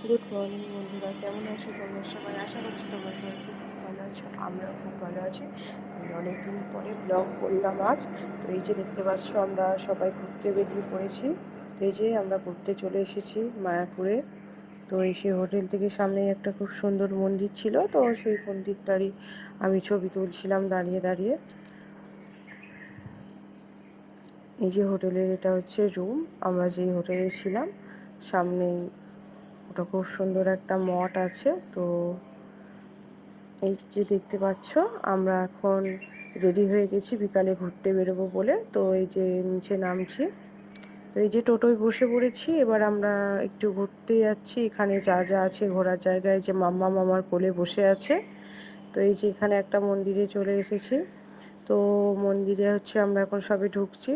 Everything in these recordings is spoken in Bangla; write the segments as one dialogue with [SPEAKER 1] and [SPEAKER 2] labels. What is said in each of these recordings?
[SPEAKER 1] গুড মর্নিং বন্ধুরা, কেমন আছো তোমরা সবাই? আশা করছি তোমরা সবাই খুব ভালো আছো। আমরাও খুব ভালো আছি। আমি অনেকদিন পরে ব্লগ করলাম আজ। তো এই যে দেখতে পাচ্ছ, আমরা সবাই ঘুরতে বেরিয়ে পড়েছি। তো এই যে আমরা ঘুরতে চলে এসেছি মায়াপুরে। তো এই সেই হোটেল থেকে সামনেই একটা খুব সুন্দর মন্দির ছিল, তো সেই মন্দিরটারই আমি ছবি তুলছিলাম দাঁড়িয়ে দাঁড়িয়ে। এই যে হোটেলের এটা হচ্ছে রুম, আমরা যেই হোটেলে ছিলাম সামনেই ওটা খুব সুন্দর একটা মঠ আছে। তো এই যে দেখতে পাচ্ছ, আমরা এখন রেডি হয়ে গেছি বিকালে ঘুরতে বেরোবো বলে। তো এই যে নিচে নামছি, তো এই যে টোটোয় বসে পড়েছি। এবার আমরা একটু ঘুরতে যাচ্ছি। এখানে যা যা আছে ঘোরার জায়গায়, যে মাম্মা মামার কোলে বসে আছে। তো এই যে এখানে একটা মন্দিরে চলে এসেছি। তো মন্দিরে হচ্ছে আমরা এখন সবে ঢুকছি।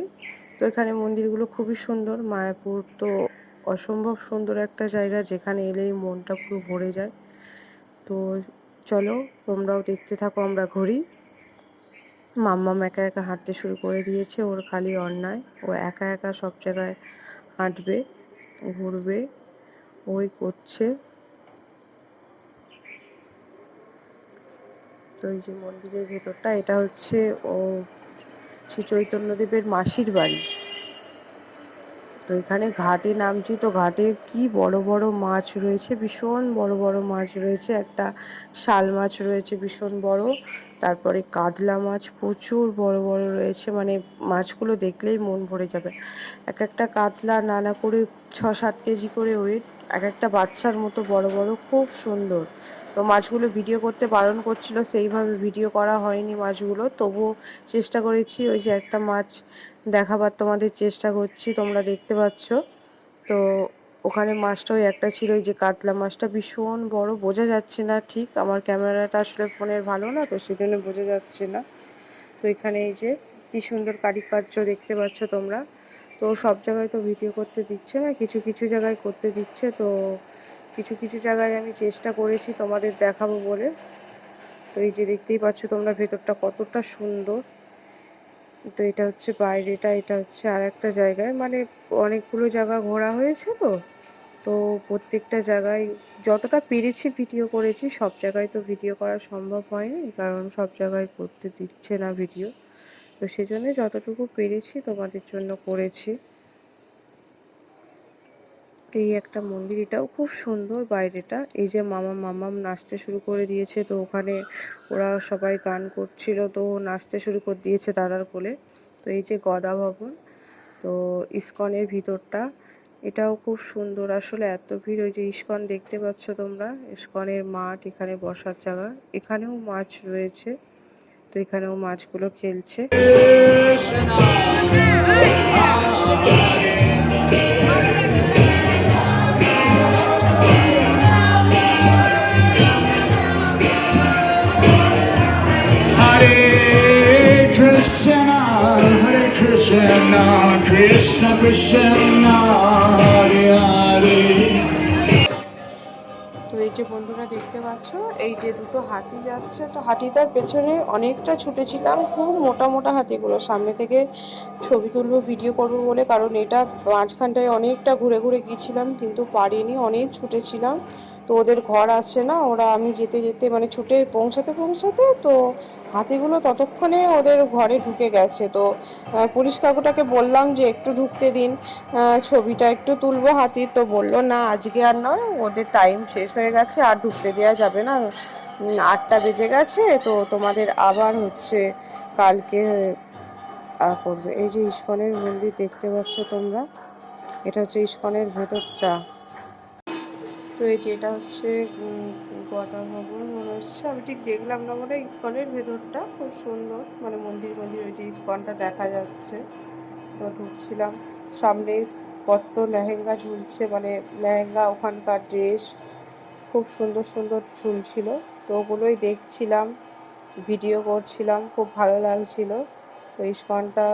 [SPEAKER 1] তো এখানে মন্দিরগুলো খুবই সুন্দর। মায়াপুর তো অসম্ভব সুন্দর একটা জায়গা, যেখানে এলেই মনটা পুরো ভরে যায়। তো চলো তোমরাও দেখতে থাকো, আমরা ঘুরি। মাম্মাম একা একা হাঁটতে শুরু করে দিয়েছে, ওর খালি অন্যায়। ও একা একা সব জায়গায় হাঁটবে, ঘুরবে, ওই করছে। তো এই যে মন্দিরের ভেতরটা, এটা হচ্ছে ও শ্রী চৈতন্যদেবের মাসির বাড়ি। তো এখানে ঘাটে নামছি, তো ঘাটে কি বড় বড় মাছ রয়েছে, ভীষণ বড় বড় মাছ রয়েছে। একটা শাল মাছ রয়েছে ভীষণ বড়, তারপরে কাতলা মাছ প্রচুর বড় বড় রয়েছে। মানে মাছগুলো দেখলেই মন ভরে যাবে। এক একটা কাতলা নানা করে 6-7 কেজি করে ওয়েট, এক একটা বাচ্চার মতো বড় বড়, খুব সুন্দর। তো মাছগুলো ভিডিও করতে বারণ করছিল, সেইভাবে ভিডিও করা হয়নি মাছগুলো, তবুও চেষ্টা করেছি। ওই যে একটা মাছ দেখাবার তোমাদের চেষ্টা করছি, তোমরা দেখতে পাচ্ছ। তো ওখানে মাছটা ওই একটা ছিল, ওই যে কাতলা মাছটা ভীষণ বড়, বোঝা যাচ্ছে না ঠিক, আমার ক্যামেরাটা আসলে ফোনের ভালো না, তো সেই জন্য বোঝা যাচ্ছে না। তো এখানে এই যে কি সুন্দর কারুকার্য দেখতে পাচ্ছ তোমরা। তো সব জায়গায় তো ভিডিও করতে দিচ্ছে না, কিছু কিছু জায়গায় করতে দিচ্ছে। তো কিছু কিছু জায়গায় আমি চেষ্টা করেছি তোমাদের দেখাবো বলে। তো এই যে দেখতেই পাচ্ছ তোমরা ভেতরটা কতটা সুন্দর। তো এটা হচ্ছে বাইরেটা, এটা হচ্ছে আর একটা জায়গায়, মানে অনেকগুলো জায়গা ঘোরা হয়েছে। তো তো প্রত্যেকটা জায়গায় যতটা পেরেছি ভিডিও করেছি। সব জায়গায় তো ভিডিও করা সম্ভব হয়নি, কারণ সব জায়গায় করতে দিচ্ছে না ভিডিও। তো সেজন্য যতটুকু পেরেছি তোমাদের জন্য করেছি। এই একটা মন্দির, এটাও খুব সুন্দর বাইরেটা। এই যে মামাম নাচতে শুরু করে দিয়েছে, তো ওখানে ওরা সবাই গান করছিল, তো নাচতে শুরু করে দিয়েছে দাদার কোলে। তো এই যে গদা ভবন, তো ইস্কনের ভিতরটা, এটাও খুব সুন্দর। আসলে এত ভিড়, ওই যে ইস্কন দেখতে পাচ্ছ তোমরা, ইস্কনের মাঠ, এখানে বসার জায়গা, এখানেও মাছ রয়েছে। তো এখানেও মাছগুলো খেলছে।
[SPEAKER 2] Hare Krishna, Hare Krishna, Krishna Krishna, Hare Hare.
[SPEAKER 1] তো এই যে বন্ধুরা দেখতে পাচ্ছ, এই যে দুটো হাতি যাচ্ছে। তো হাতিটার পেছনে অনেকটা ছুটেছিলাম, খুব মোটা মোটা হাতিগুলো। সামনে থেকে ছবি তুলবো, ভিডিও করবো বলে, কারণ এটা মাঝখানটায় অনেকটা ঘুরে ঘুরে গিয়েছিলাম, কিন্তু পারিনি, অনেক ছুটেছিলাম। তো ওদের ঘর আছে না, ওরা আমি যেতে যেতে মানে ছুটে পৌঁছাতে পৌঁছাতে, তো হাতিগুলো ততক্ষণে ওদের ঘরে ঢুকে গেছে। তো পুলিশ কাকুটাকে বললাম যে একটু ঢুকতে দিন, ছবিটা একটু তুলবো হাতির। তো বললো না, আজকে আর নয়, ওদের টাইম শেষ হয়ে গেছে, আর ঢুকতে দেওয়া যাবে না, 8টা বেজে গেছে, তো তোমাদের আবার হচ্ছে কালকে করবে। এই যে ইস্কনের মন্দির দেখতে পাচ্ছ তোমরা, এটা হচ্ছে ইস্কনের ভেতরটা। তো এই যে এটা হচ্ছে গদা ভবন মনে হচ্ছে, আমি ঠিক দেখলাম না, মানে ইস্কনের ভেতরটা খুব সুন্দর, মানে মন্দির মন্দির ওই যে ইস্কনটা দেখা যাচ্ছে। তো ঢুকছিলাম, সামনে কত লেহেঙ্গা ঝুলছে, মানে লেহেঙ্গা, ওখানকার ড্রেস খুব সুন্দর সুন্দর ঝুলছিল। তো ওগুলোই দেখছিলাম, ভিডিও করছিলাম, খুব ভালো লাগছিল। তো ইস্কনটা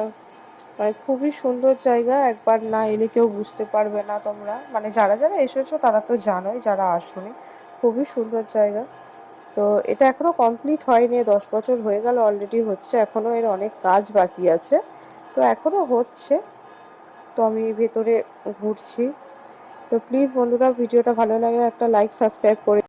[SPEAKER 1] মানে খুবই সুন্দর জায়গা, একবার না এলে কেউ বুঝতে পারবে না তোমরা, মানে যারা যারা এসেছো তারা তো জানোই, যারা আসোনি খুবই সুন্দর জায়গা। তো এটা এখনো কমপ্লিট হয়নি, 10 বছর হয়ে গেল অলরেডি হচ্ছে, এখনো এর অনেক কাজ বাকি আছে, তো এখনো হচ্ছে। তো আমি ভেতরে ঘুরছি, তো প্লিজ বন্ধুরা, ভিডিওটা ভালো লাগলে একটা লাইক সাবস্ক্রাইব করে